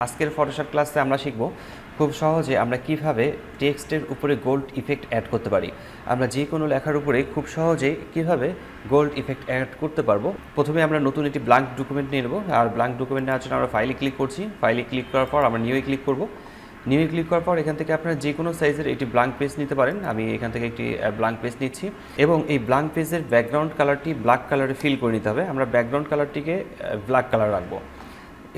আজকের ফটোশপ ক্লাসে আমরা শিখব খুব সহজে আমরা কিভাবে টেক্সটের উপরে গোল্ড ইফেক্ট অ্যাড করতে পারি। আমরা যে কোনো লেখার উপরে খুব সহজে কিভাবে গোল্ড ইফেক্ট অ্যাড করতে পারবো। প্রথমে আমরা নতুন একটি ব্ল্যাঙ্ক ডকুমেন্ট নিয়ে নেব, আর ব্ল্যাঙ্ক ডকুমেন্ট নেওয়ার জন্য আমরা ফাইলে ক্লিক করছি। ফাইলে ক্লিক করার পর আমরা নিউয়ে ক্লিক করব। নিউয়ে ক্লিক করার পর এখান থেকে আপনারা যে কোনো সাইজের একটি ব্ল্যাঙ্ক পেজ নিতে পারেন। আমি এখান থেকে একটি ব্ল্যাঙ্ক পেজ নিচ্ছি এবং এই ব্ল্যাঙ্ক পেজের ব্যাকগ্রাউন্ড কালারটি ব্ল্যাক কালারে ফিল করে নিতে হবে। আমরা ব্যাকগ্রাউন্ড কালারটিকে ব্ল্যাক কালার রাখবো।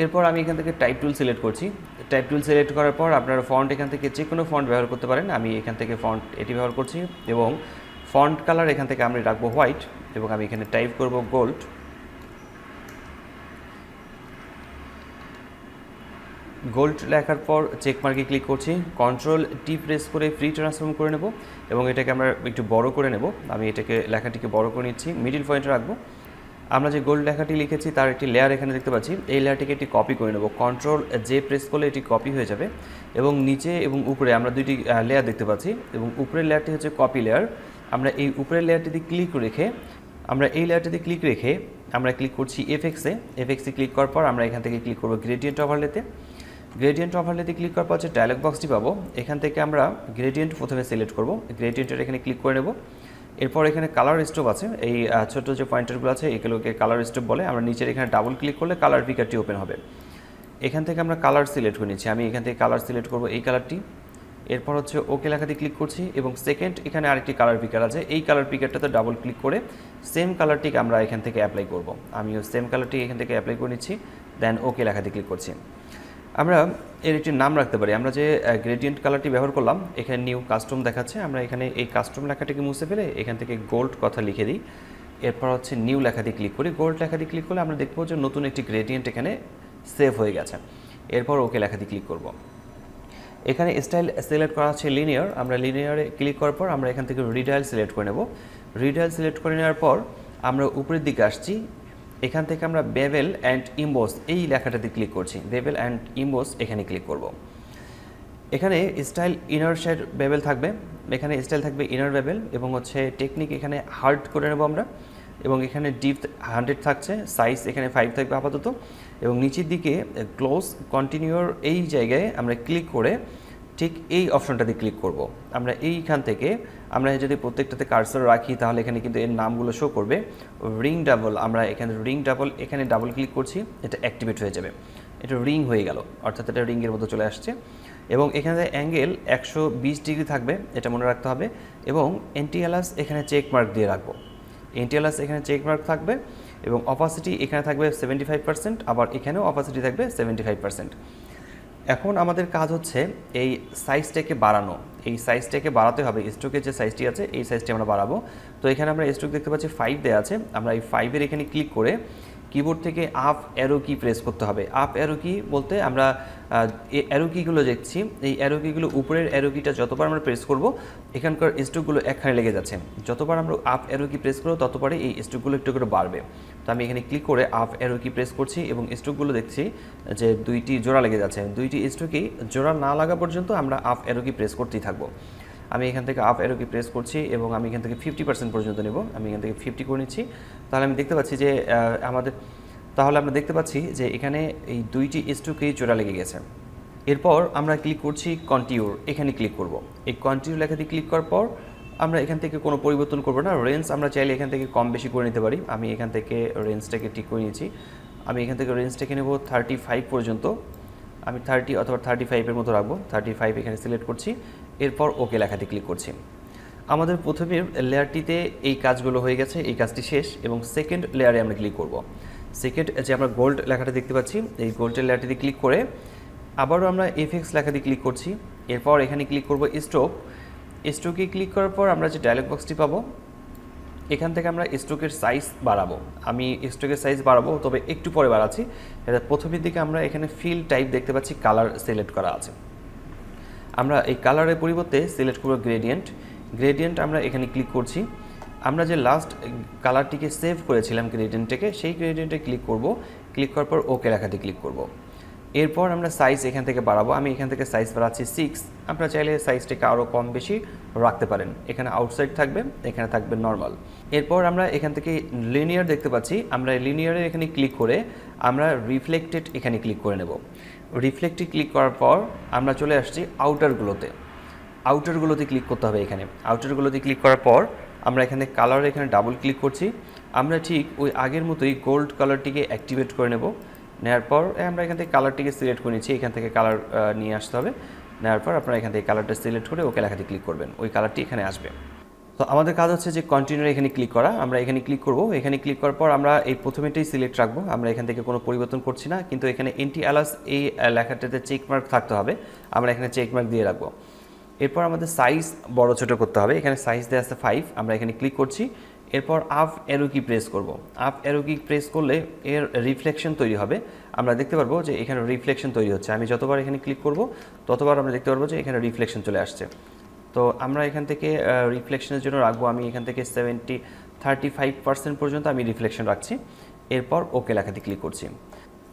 এরপর আমি এখান থেকে টাইপ টুল সিলেক্ট করছি। টাইপ টুল সিলেক্ট করার পর আপনারা ফন্ট এখান থেকে যে কোনো ফন্ট ব্যবহার করতে পারেন। আমি এখান থেকে ফন্ট এটি ব্যবহার করছি এবং ফন্ট কালার এখান থেকে আমি রাখবো হোয়াইট এবং আমি এখানে টাইপ করব গোল্ড। গোল্ড লেখার পর চেক মার্কে ক্লিক করছি, কন্ট্রোল টি প্রেস করে ফ্রি ট্রান্সফর্ম করে নেব এবং এটাকে আমরা একটু বড় করে নেব। আমি এটাকে লেখাটিকে বড় করে নিচ্ছি, মিডিল পয়েন্টে রাখবো। আমরা যে গোল্ড লেখাটি লিখেছি তার একটি লেয়ার এখানে দেখতে পাচ্ছি, এই লেয়ারটিকে একটি কপি করে নেব। কন্ট্রোল জে প্রেস করলে এটি কপি হয়ে যাবে এবং নিচে এবং উপরে আমরা দুইটি লেয়ার দেখতে পাচ্ছি এবং উপরের লেয়ারটি হচ্ছে কপি লেয়ার। আমরা এই উপরের লেয়ারটিতে ক্লিক রেখে আমরা ক্লিক করছি এফএক্সে ক্লিক করার পর আমরা এখান থেকে ক্লিক করব গ্রেডিয়েন্ট ওভারলেতে। গ্রেডিয়েন্ট ওভারলেতে ক্লিক করার পর যে ডায়লগ বক্সটি পাবো, এখান থেকে আমরা গ্রেডিয়েন্ট প্রথমে সিলেক্ট করব। গ্রেডিয়েন্টের এখানে ক্লিক করে নেব। এরপর এখানে কালার স্টোপ আছে, এই ছোট যে পয়েন্টারগুলো আছে এগুলোকে কালার স্টোপ বলে। আমরা নিচের এখানে ডাবল ক্লিক করলে কালার পিকারটি ওপেন হবে। এখান থেকে আমরা কালার সিলেক্ট করে নিচ্ছি। আমি এখান থেকে কালার সিলেক্ট করব এই কালারটি। এরপর হচ্ছে ওকে লেখাতে ক্লিক করছি এবং সেকেন্ড এখানে আরেকটি কালার পিকার আছে, এই কালার পিকারটাতে ডাবল ক্লিক করে সেম কালারটিকে আমরা এখান থেকে অ্যাপ্লাই করব। আমিও সেম কালারটি এখান থেকে অ্যাপ্লাই করে নিচ্ছি, দেন ওকে লেখাতে ক্লিক করছি। আমরা এর একটি নাম রাখতে পারি। আমরা যে গ্রেডিয়েন্ট কালারটি ব্যবহার করলাম এখানে নিউ কাস্টম দেখাচ্ছে, আমরা এখানে এই কাস্টম লেখাটিকে মুছে ফেলে এখান থেকে গোল্ড কথা লিখে দিই। এরপর হচ্ছে নিউ লেখাটি ক্লিক করি। গোল্ড লেখাটি ক্লিক করলে আমরা দেখব যে নতুন একটি গ্রেডিয়েন্ট এখানে সেভ হয়ে গেছে। এরপর ওকে লেখাটি ক্লিক করব। এখানে স্টাইল সিলেক্ট করা আছে লিনিয়ার। আমরা লিনিয়ারে ক্লিক করার পর আমরা এখান থেকে রিডায়াল সিলেক্ট করে নেব। রিডায়াল সিলেক্ট করে নেওয়ার পর আমরা উপরের দিকে আসছি, এখান থেকে আমরা বেভেল অ্যান্ড ইম্বোস এই লেখাটাতে ক্লিক করছি। বেভেল অ্যান্ড ইম্বোস এখানে ক্লিক করব। এখানে স্টাইল ইনার শেড বেভেল থাকবে, এখানে স্টাইল থাকবে ইনার বেভেল এবং হচ্ছে টেকনিক এখানে হার্ড করে নেব আমরা এবং এখানে ডিপ 100 থাকছে, সাইজ এখানে 5 থাকবে আপাতত এবং নিচের দিকে ক্লোজ কন্টিনিউর এই জায়গায় আমরা ক্লিক করে ঠিক এই অপশনটাতে ক্লিক করব। আমরা এইখান থেকে আমরা যদি প্রত্যেকটাতে কার্সর রাখি তাহলে এখানে কিন্তু এর নামগুলো শো করবে। রিং ডাবল, আমরা এখানে রিং ডাবল এখানে ডাবল ক্লিক করছি, এটা অ্যাক্টিভেট হয়ে যাবে, এটা রিং হয়ে গেল, অর্থাৎ এটা রিংয়ের মতো চলে আসছে। এবং এখানে অ্যাঙ্গেল 120 ডিগ্রি থাকবে, এটা মনে রাখতে হবে। এবং এন্টিএলাস এখানে চেক মার্ক দিয়ে রাখবো, এন্টিএলাস এখানে চেক মার্ক থাকবে এবং অপাসিটি এখানে থাকবে 75%, আবার এখানেও অপাসিটি থাকবে 75%। এখন আমাদের কাজ হচ্ছে এই সাইজটাকে বাড়ানো। এই সাইজটাকে বাড়াতে হবে, স্ট্রোকের যে সাইজটি আছে এই সাইজটি আমরা বাড়াবো। তো এখানে আমরা স্ট্রোক দেখতে পাচ্ছি 5 দেওয়া আছে, আমরা এই 5-এর এখানে ক্লিক করে কিবোর্ড থেকে আপ অ্যারো কি প্রেস করতে হবে। আপ অ্যারো কি বলতে আমরা এই অ্যারো কিগুলো দেখছি, এই অ্যারো কিগুলো উপরের অ্যারো কিটা যতবার আমরা প্রেস করব এখানকার স্ট্রোকগুলো একখানে লেগে যাচ্ছে। যতবার আমরা আপ অ্যারো কি প্রেস করব ততবারই এই স্ট্রোকগুলো একটু করে বাড়বে। তো আমি এখানে ক্লিক করে আপ অ্যারো কি প্রেস করছি এবং স্ট্রোকগুলো দেখছি যে 2টি জোড়া লেগে যাচ্ছে। 2টি স্ট্রোকই জোড়া না লাগা পর্যন্ত আমরা আপ অ্যারো কি প্রেস করতেই থাকবো। আমি এখান থেকে আপ অ্যারো কি প্রেস করছি এবং আমি এখান থেকে 50% পর্যন্ত নেব। আমি এখান থেকে 50 করে নিচ্ছি। তাহলে আমি দেখতে পাচ্ছি যে আমরা দেখতে পাচ্ছি যে এখানে এই 2টি স্ট্রোকেই জোড়া লেগে গেছে। এরপর আমরা ক্লিক করছি কন্টিনিউর, এখানে ক্লিক করব। এই কন্টিনিউ লেখাতে ক্লিক করার পর আমরা এখান থেকে কোনো পরিবর্তন করব না। রেঞ্জ আমরা চাইলে এখান থেকে কম বেশি করে নিতে পারি। আমি এখান থেকে রেঞ্জটাকে ঠিক করে নিয়েছি। আমি এখান থেকে রেঞ্জটাকে নেব 35 পর্যন্ত। আমি 30 অথবা 35-এর মতো রাখবো। 35 এখানে সিলেক্ট করছি। এরপর ওকে লেখাতে ক্লিক করছি। আমাদের প্রথমের লেয়ারটিতে এই কাজগুলো হয়ে গেছে, এই কাজটি শেষ এবং সেকেন্ড লেয়ারে আমরা ক্লিক করব। সেকেন্ড যে আমরা গোল্ড লেখাটা দেখতে পাচ্ছি এই গোল্ডের লেয়ারটিতে ক্লিক করে আবারও আমরা এফএক্স লেখাতে ক্লিক করছি। এরপর এখানে ক্লিক করব স্ট্রোক। স্ট্রোকে ক্লিক করার পর আমরা যে ডায়লগ বক্সটি পাবো এখান থেকে আমরা স্ট্রোকের সাইজ বাড়াবো। আমি স্ট্রোকের সাইজ বাড়াবো, তবে একটু পরে বাড়াচ্ছি। এটা প্রথমের দিকে আমরা এখানে ফিল টাইপ দেখতে পাচ্ছি, কালার সিলেক্ট করা আছে। আমরা এই কালারের পরিবর্তে সিলেক্ট করব গ্রেডিয়েন্ট আমরা এখানে ক্লিক করছি। আমরা যে লাস্ট কালারটিকে সেভ করেছিলাম গ্রেডিয়েন্টটাকে, সেই গ্রেডিয়েন্টে ক্লিক করব। ক্লিক করার পর ওকে লেখাতে ক্লিক করব। এরপর আমরা সাইজ এখান থেকে বাড়াবো। আমি এখান থেকে সাইজ বাড়াচ্ছি 6। আপনারা চাইলে সাইজটাকে আরও কম বেশি রাখতে পারেন। এখানে আউটসাইড থাকবে, এখানে থাকবে নর্মাল। এরপর আমরা এখান থেকে লিনিয়ার দেখতে পাচ্ছি, আমরা লিনিয়ারের এখানে ক্লিক করে আমরা রিফ্লেক্টেড এখানে ক্লিক করে নেব। রিফ্লেক্টে ক্লিক করার পর আমরা চলে আসছি আউটারগুলোতে ক্লিক করতে হবে। এখানে আউটারগুলোতে ক্লিক করার পর আমরা এখানে কালার এখানে ডাবল ক্লিক করছি। আমরা ঠিক ওই আগের মতোই গোল্ড কালারটিকে অ্যাক্টিভেট করে নেব। নেওয়ার পর আমরা এখান থেকে কালারটিকে সিলেক্ট করে নিচ্ছি, এখান থেকে কালার নিয়ে আসতে হবে। নেওয়ার পর আপনারা এখান থেকে কালারটা সিলেক্ট করে ওকে লেখাতে ক্লিক করবেন, ওই কালারটি এখানে আসবে। তো আমাদের কাজ হচ্ছে যে কন্টিনিউ এখানে ক্লিক করা। আমরা এখানে ক্লিক করব, এখানে ক্লিক করার পর আমরা এই প্রথমেটাই সিলেক্ট রাখবো, আমরা এখান থেকে কোনো পরিবর্তন করছি না। কিন্তু এখানে এন্টি অ্যালাস এই লেখাটাতে চেক মার্ক থাকতে হবে, আমরা এখানে চেক মার্ক দিয়ে রাখবো। এরপর আমাদের সাইজ বড় ছোটো করতে হবে, এখানে সাইজ দেওয়া আছে 5, আমরা এখানে ক্লিক করছি। এরপর আপ অ্যারো কি প্রেস করব, আপ অ্যারো কি প্রেস করলে এর রিফ্লেকশন তৈরি হবে। আমরা দেখতে পারবো যে এখানে রিফ্লেকশন তৈরি হচ্ছে। আমি যতবার এখানে ক্লিক করব ততবার আমরা দেখতে পারবো যে এখানে রিফ্লেকশন চলে আসছে। তো আমরা এখান থেকে রিফ্লেকশনের জন্য রাখবো, আমি এখান থেকে 35% পর্যন্ত আমি রিফ্লেকশন রাখছি। এরপর ওকে লেখাতে ক্লিক করছি।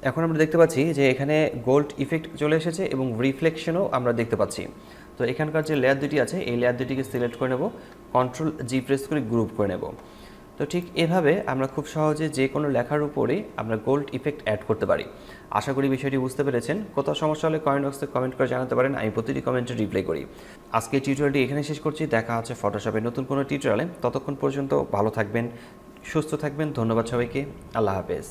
এখন আমরা দেখতে পাচ্ছি যে এখানে গোল্ড ইফেক্ট চলে এসেছে এবং রিফ্লেকশনও আমরা দেখতে পাচ্ছি। তো এখানকার যে লেয়ার দুটি আছে এই লেয়ার দুটিকে সিলেক্ট করে নেব, কন্ট্রোল জি প্রেস করে গ্রুপ করে নেব। তো ঠিক এভাবে আমরা খুব সহজে যে কোনো লেখার উপরে আমরা গোল্ড ইফেক্ট অ্যাড করতে পারি। আশা করি বিষয়টি বুঝতে পেরেছেন। কোথাও সমস্যা হলে কমেন্ট বক্সে কমেন্ট করে জানাতে পারেন, আমি প্রতিটি কমেন্টে রিপ্লাই করি। আজকে টিউটোরিয়ালটি এখানে শেষ করছি, দেখা হচ্ছে ফটোশপের নতুন কোনো টিউটোরিয়ালে। ততক্ষণ পর্যন্ত ভালো থাকবেন, সুস্থ থাকবেন। ধন্যবাদ সবাইকে, আল্লাহ হাফেজ।